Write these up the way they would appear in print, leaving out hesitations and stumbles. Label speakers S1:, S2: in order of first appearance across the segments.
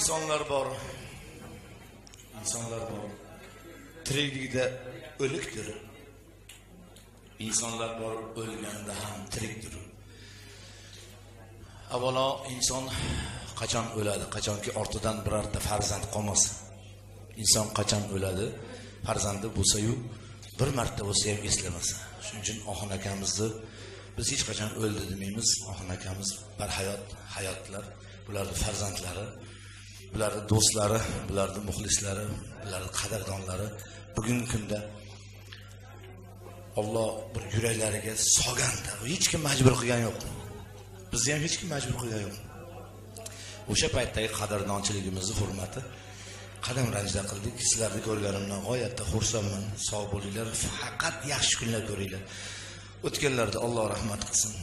S1: insonlar bor. İnsanlar bor. Tiriklikda o'likdir. İnsanlar bor, o'lganda ham tirikdir. Avvalo inson qachon o'ladi? Qachonki ortidan birorta farzand qolmasa. İnson qachon o'ladi? Farzandi bo'lsa-yu, bir marta bo'lsa ham eslamasa. Shuning uchun Oxun akamizni biz hech qachon o'ldi demaymiz. Oxun akamiz hayotlar, bularning farzandlari, bularning do'stlari, bularning muxlislari, bularning qadrdonlari bugungi kunda Alloh bir yuraklariga solganda, hech kim majbur qilgan yo'q. Bizni ham hech kim majbur qilgan yo'q. O'sha paytdagi qadrdonchiligimizni hurmati qadam ranjida qildik. Sizlarni ko'rganimdan g'oyatda xursandman. Sog' bo'linglar, faqat yaxshi kunlar ko'ringlar. O'tganlarda Alloh rahmat qilsin.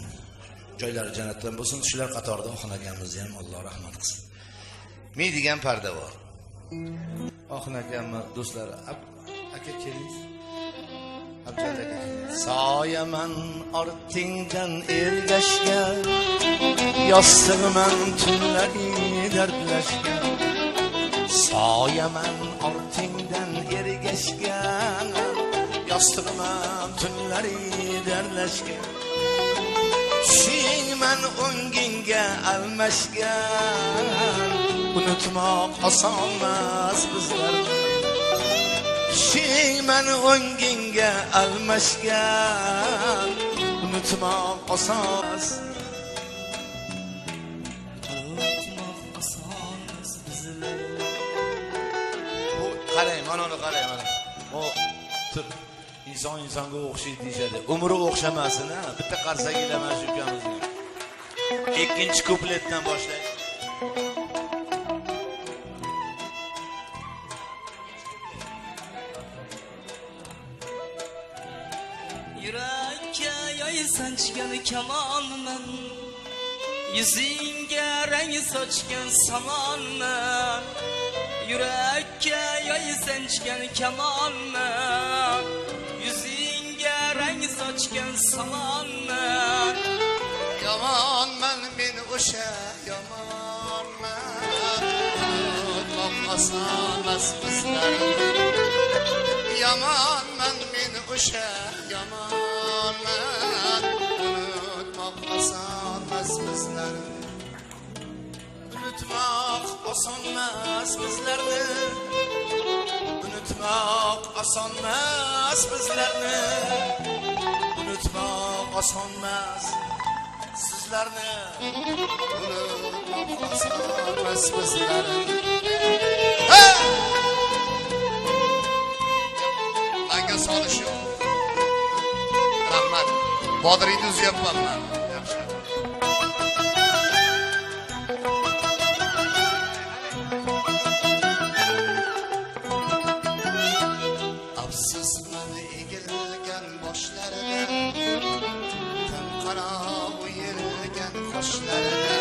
S1: Joylari jannatdan bo'lsin. Shular qatorida Oxun akamizni ham Alloh rahmat qilsin. Men degan parda bor. Oxun akamni do'stlari, aka keling. Abjad aka. Soyaman ortingdan ergashgan, yostig'iman tunlari dardlashgan. Soyaman ortingdan ergashgan, yostig'iman tunlari dardlashgan. Tushingman o'ngingga almashgan, unutmoq osonmas bizlarni. Tushingman o'ngingga almashgan, unutmoq osonmas. Qarang, mana qarang. O tur inson insonga o'xshaydi deyshadi. Umri o'xshamasin, ha. Bitta qarsagilar mana shu ukamizni. Ikkinchi kupletdan boshlaymiz.
S2: Yurakka yoy sanchgan kamonman, yuzingga rang sochgan samonman. Yurakka yoy sanchgan kamonman, yuzingga rang sochgan samonman.
S1: Yomonman men o'sha yomonman, unutmoq osonmas bizlarni. Yomonman men o'sha yomonman, unutmoq osonmas bizlarni. Unutmoq osonmas bizlarni, unutmoq osonmas bizlarni, unutmoq osonmas sizlarni, unutmoq osonmas bizlarni. Manga solish yo'q. Rahmat. Bodringni uzyapman men. Yaxshi. Afsusman egilgan boshlarida, qanqaroq o'yilgan qoshlarida.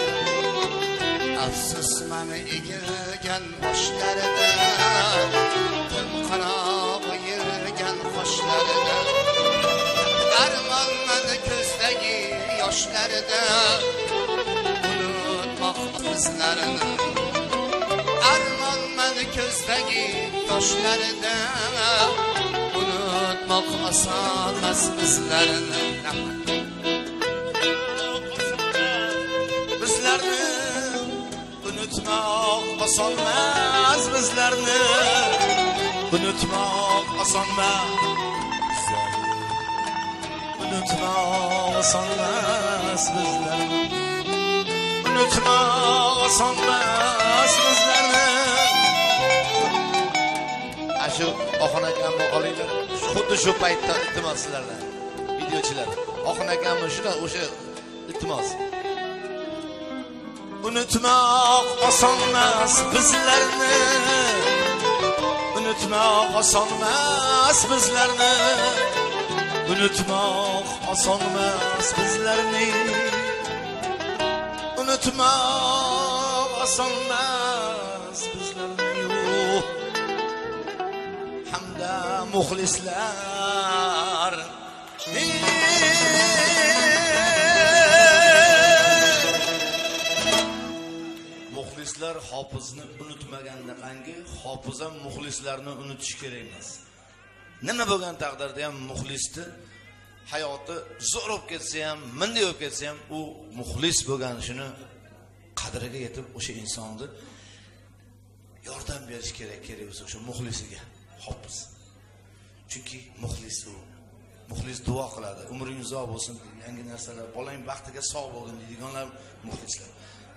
S1: Afsusman egilgan boshlarida, qanqaroq o'yilgan qoshlarida. Armonman ko'zdagi yoshlarida, unutmoq bizlarni. Armonman ko'zdagi yoshlarida, unutmoq osonmas bizlarni. Bizlarni unutmoq osonmas bizlarni, unutmoq osonmas. Unutmoq osonmas bizlarni, unutmoq osonmas bizlarni. Shu Oxun akamni olinglar. Xuddi shu paytda iltimos sizlardan. Videochilar. Oxun akamni shular o'sha iltimos. Unutmoq osonmas bizlarni, unutmoq osonmas bizlarni, unutmoq osonmas bizlarni, unutmoq osonmas bizlarni. Hamda muxlislar muxlislar hofizni unutmagandaqa, hofiz ham muxlislarni unutish kerak emas. Nima bo'lgan taqdirda ham muxlisni hayoti zo'r bo'lib ketsa ham, minday bo'lib ketsa ham, u muxlis bo'lganini qadriga yetib o'sha insonni yordam berish kerak bo'lsa o'sha muxlisiga hofiz. Chunki muxlis u. Muxlis duo qiladi. Umring uzoq bo'lsin, yangi narsalar, bolang baxtiga sog' bo'lgin deydiganlar muxlislar.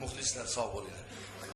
S1: Muxlislar sog' bo'linglar.